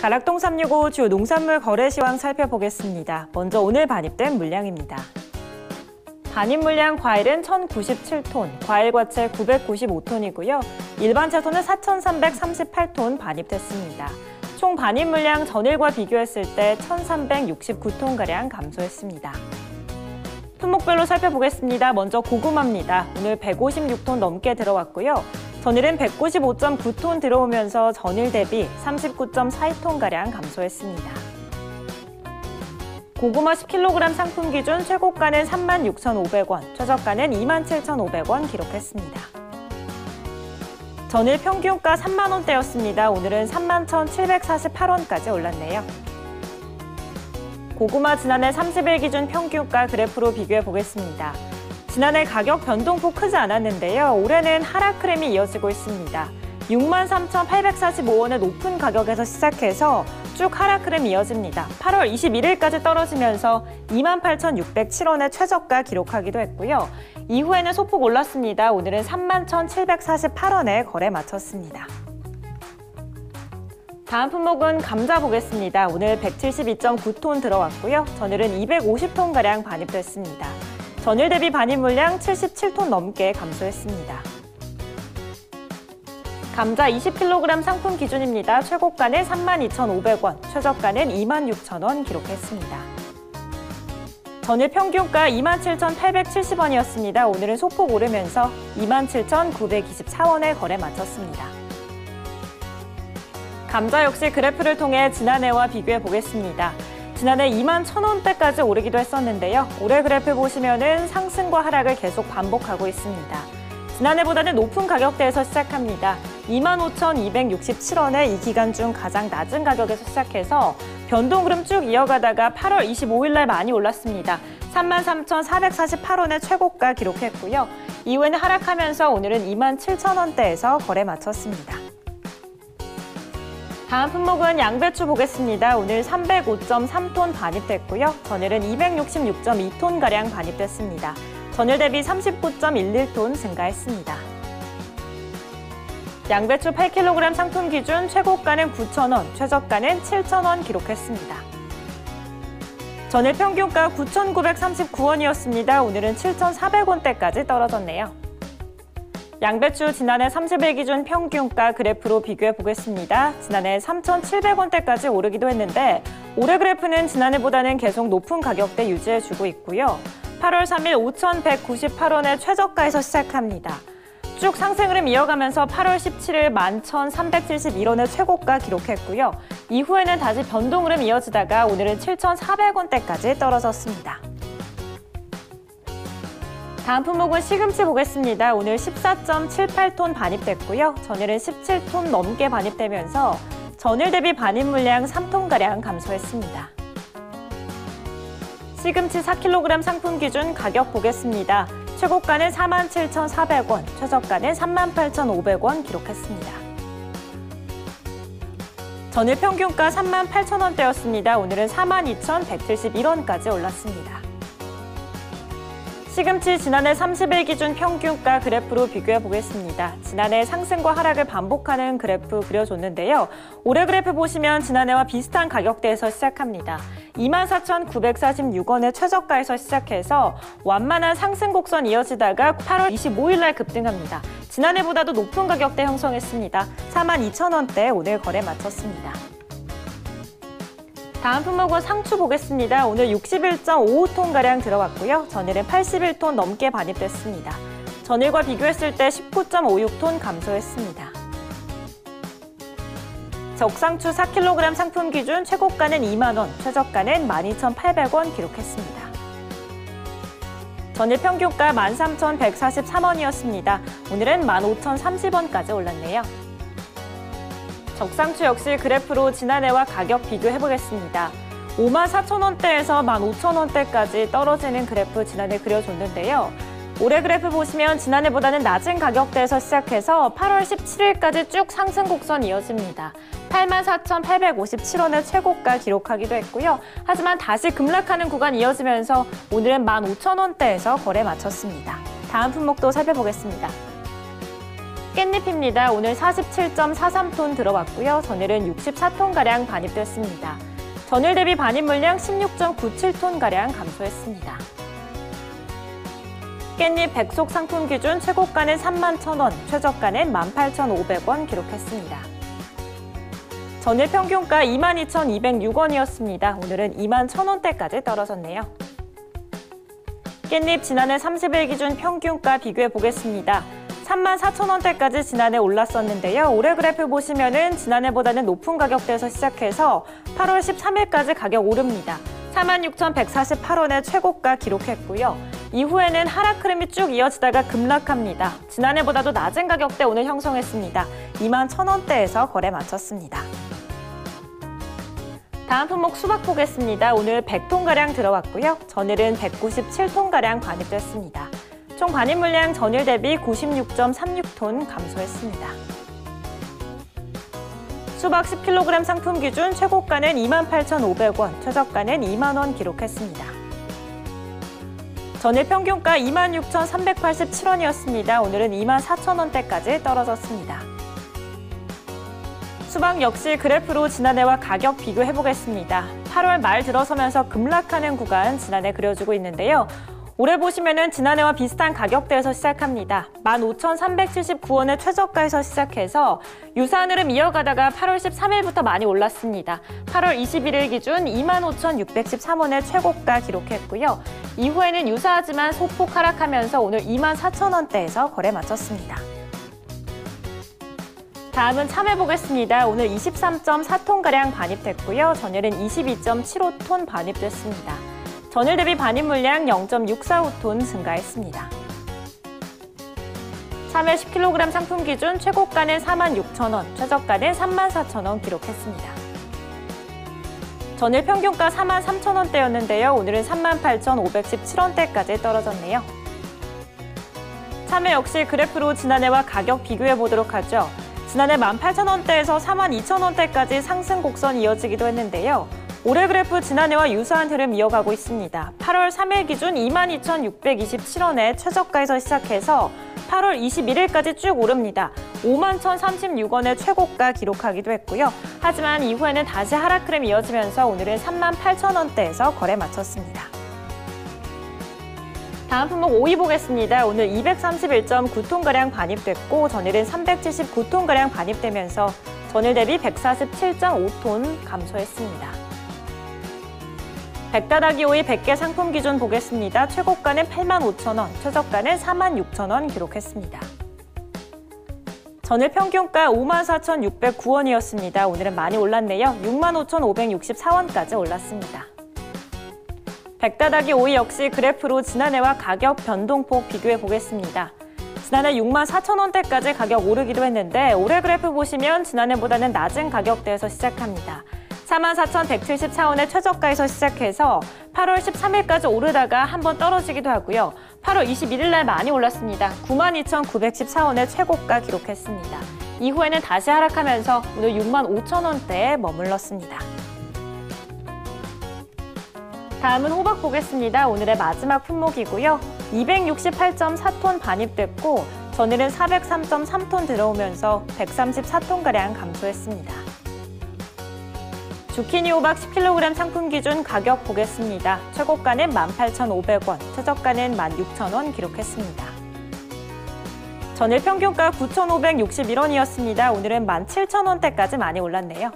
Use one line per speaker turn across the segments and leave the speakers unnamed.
가락동 365 주요 농산물 거래 시황 살펴보겠습니다. 먼저 오늘 반입된 물량입니다. 반입 물량 과일은 1,097톤, 과일 과채 995톤이고요. 일반 채소는 4,338톤 반입됐습니다. 총 반입 물량 전일과 비교했을 때 1,369톤가량 감소했습니다. 품목별로 살펴보겠습니다. 먼저 고구마입니다. 오늘 156톤 넘게 들어왔고요. 전일은 195.9톤 들어오면서 전일 대비 39.42톤가량 감소했습니다. 고구마 10kg 상품 기준 최고가는 36,500원, 최저가는 27,500원 기록했습니다. 전일 평균가 3만 원대였습니다. 오늘은 31,748원까지 올랐네요. 고구마 지난해 30일 기준 평균가 그래프로 비교해 보겠습니다. 지난해 가격 변동폭 크지 않았는데요. 올해는 하락 흐름이 이어지고 있습니다. 63,845원의 높은 가격에서 시작해서 쭉 하락 흐름이 이어집니다. 8월 21일까지 떨어지면서 28,607원의 최저가 기록하기도 했고요. 이후에는 소폭 올랐습니다. 오늘은 31,748원에 거래 마쳤습니다. 다음 품목은 감자 보겠습니다. 오늘 172.9톤 들어왔고요. 전일은 250톤가량 반입됐습니다. 전일 대비 반입 물량 77톤 넘게 감소했습니다. 감자 20kg 상품 기준입니다. 최고가는 32,500원, 최저가는 26,000원 기록했습니다. 전일 평균가 27,870원이었습니다. 오늘은 소폭 오르면서 27,924원에 거래 마쳤습니다. 감자 역시 그래프를 통해 지난해와 비교해 보겠습니다. 지난해 21,000원대까지 오르기도 했었는데요. 올해 그래프 보시면은 상승과 하락을 계속 반복하고 있습니다. 지난해보다는 높은 가격대에서 시작합니다. 25,267원의 이 기간 중 가장 낮은 가격에서 시작해서 변동 흐름 쭉 이어가다가 8월 25일 날 많이 올랐습니다. 33,448원의 최고가 기록했고요. 이후에는 하락하면서 오늘은 27,000원대에서 거래 마쳤습니다. 다음 품목은 양배추 보겠습니다. 오늘 305.3톤 반입됐고요. 전일은 266.2톤가량 반입됐습니다. 전일 대비 39.11톤 증가했습니다. 양배추 8kg 상품 기준 최고가는 9,000원, 최저가는 7,000원 기록했습니다. 전일 평균가 9,939원이었습니다. 오늘은 7,400원대까지 떨어졌네요. 양배추 지난해 30일 기준 평균가 그래프로 비교해 보겠습니다. 지난해 3,700원대까지 오르기도 했는데 올해 그래프는 지난해보다는 계속 높은 가격대 유지해주고 있고요. 8월 3일 5,198원의 최저가에서 시작합니다. 쭉 상승 흐름 이어가면서 8월 17일 11,371원의 최고가 기록했고요. 이후에는 다시 변동 흐름 이어지다가 오늘은 7,400원대까지 떨어졌습니다. 다음 품목은 시금치 보겠습니다. 오늘 14.78톤 반입됐고요. 전일은 17톤 넘게 반입되면서 전일 대비 반입 물량 3톤가량 감소했습니다. 시금치 4kg 상품 기준 가격 보겠습니다. 최고가는 47,400원, 최저가는 38,500원 기록했습니다. 전일 평균가 38,000원대였습니다. 오늘은 42,171원까지 올랐습니다. 시금치 지난해 30일 기준 평균가 그래프로 비교해 보겠습니다. 지난해 상승과 하락을 반복하는 그래프 그려줬는데요. 올해 그래프 보시면 지난해와 비슷한 가격대에서 시작합니다. 24,946원의 최저가에서 시작해서 완만한 상승 곡선 이어지다가 8월 25일 날 급등합니다. 지난해보다도 높은 가격대 형성했습니다. 42,000원대 오늘 거래 마쳤습니다. 다음 품목은 상추 보겠습니다. 오늘 61.55톤가량 들어왔고요. 전일은 81톤 넘게 반입됐습니다. 전일과 비교했을 때 19.56톤 감소했습니다. 적상추 4kg 상품 기준 최고가는 2만 원, 최저가는 12,800원 기록했습니다. 전일 평균가 13,143원이었습니다. 오늘은 15,030원까지 올랐네요. 적상추 역시 그래프로 지난해와 가격 비교해보겠습니다. 54,000원대에서 15,000원대까지 떨어지는 그래프 지난해 그려줬는데요. 올해 그래프 보시면 지난해보다는 낮은 가격대에서 시작해서 8월 17일까지 쭉 상승 곡선 이어집니다. 84,857원의 최고가 기록하기도 했고요. 하지만 다시 급락하는 구간 이어지면서 오늘은 15,000원대에서 거래 마쳤습니다. 다음 품목도 살펴보겠습니다. 깻잎입니다. 오늘 47.43톤 들어왔고요. 전일은 64톤가량 반입됐습니다. 전일 대비 반입 물량 16.97톤가량 감소했습니다. 깻잎 백속 상품 기준 최고가는 31,000원, 최저가는 18,500원 기록했습니다. 전일 평균가 22,206원이었습니다. 오늘은 21,000원대까지 떨어졌네요. 깻잎 지난해 30일 기준 평균가 비교해 보겠습니다. 34,000원대까지 지난해 올랐었는데요. 올해 그래프 보시면은 지난해보다는 높은 가격대에서 시작해서 8월 13일까지 가격 오릅니다. 46,148원의 최고가 기록했고요. 이후에는 하락 흐름이 쭉 이어지다가 급락합니다. 지난해보다도 낮은 가격대 오늘 형성했습니다. 21,000원대에서 거래 마쳤습니다. 다음 품목 수박 보겠습니다. 오늘 100톤가량 들어왔고요. 전일은 197톤가량 반입됐습니다. 총 반입 물량 전일 대비 96.36톤 감소했습니다. 수박 10kg 상품 기준 최고가는 28,500원, 최저가는 2만 원 기록했습니다. 전일 평균가 26,387원이었습니다. 오늘은 24,000원대까지 떨어졌습니다. 수박 역시 그래프로 지난해와 가격 비교해보겠습니다. 8월 말 들어서면서 급락하는 구간 지난해 그려주고 있는데요. 올해 보시면은 지난해와 비슷한 가격대에서 시작합니다. 15,379원의 최저가에서 시작해서 유사한 흐름 이어가다가 8월 13일부터 많이 올랐습니다. 8월 21일 기준 25,613원의 최고가 기록했고요. 이후에는 유사하지만 소폭 하락하면서 오늘 24,000원대에서 거래 마쳤습니다. 다음은 참외 보겠습니다. 오늘 23.4톤가량 반입됐고요. 전일은 22.75톤 반입됐습니다. 전일 대비 반입 물량 0.645톤 증가했습니다. 참외 10kg 상품 기준 최고가는 46,000원, 최저가는 34,000원 기록했습니다. 전일 평균가 43,000원대였는데요. 오늘은 38,517원대까지 떨어졌네요. 참외 역시 그래프로 지난해와 가격 비교해 보도록 하죠. 지난해 18,000원대에서 42,000원대까지 상승 곡선이 이어지기도 했는데요. 올해 그래프 지난해와 유사한 흐름 이어가고 있습니다. 8월 3일 기준 22,627원의 최저가에서 시작해서 8월 21일까지 쭉 오릅니다. 51,036원의 최고가 기록하기도 했고요. 하지만 이후에는 다시 하락 흐름이 이어지면서 오늘은 38,000원대에서 거래 마쳤습니다. 다음 품목 오이 보겠습니다. 오늘 231.9톤가량 반입됐고 전일은 379톤가량 반입되면서 전일 대비 147.5톤 감소했습니다. 백다다기 오이 100개 상품 기준 보겠습니다. 최고가는 85,000원, 최저가는 46,000원 기록했습니다. 전일 평균가 54,609원이었습니다. 오늘은 많이 올랐네요. 65,564원까지 올랐습니다. 백다다기 오이 역시 그래프로 지난해와 가격 변동폭 비교해 보겠습니다. 지난해 64,000원대까지 가격 오르기도 했는데 올해 그래프 보시면 지난해보다는 낮은 가격대에서 시작합니다. 44,174원의 최저가에서 시작해서 8월 13일까지 오르다가 한번 떨어지기도 하고요. 8월 21일 날 많이 올랐습니다. 92,914원의 최고가 기록했습니다. 이후에는 다시 하락하면서 오늘 65,000원대에 머물렀습니다. 다음은 호박 보겠습니다. 오늘의 마지막 품목이고요. 268.4톤 반입됐고 전일은 403.3톤 들어오면서 134톤가량 감소했습니다. 주키니 호박 10kg 상품 기준 가격 보겠습니다. 최고가는 18,500원, 최저가는 16,000원 기록했습니다. 전일 평균가 9,561원이었습니다. 오늘은 17,000원대까지 많이 올랐네요.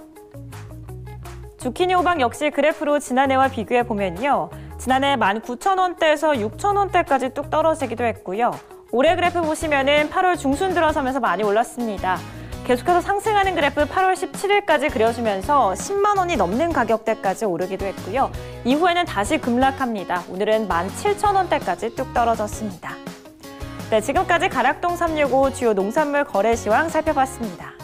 주키니 호박 역시 그래프로 지난해와 비교해 보면요. 지난해 19,000원대에서 6,000원대까지 뚝 떨어지기도 했고요. 올해 그래프 보시면은 8월 중순 들어서면서 많이 올랐습니다. 계속해서 상승하는 그래프 8월 17일까지 그려주면서 10만 원이 넘는 가격대까지 오르기도 했고요. 이후에는 다시 급락합니다. 오늘은 17,000원대까지 뚝 떨어졌습니다. 네, 지금까지 가락동 365 주요 농산물 거래 시황 살펴봤습니다.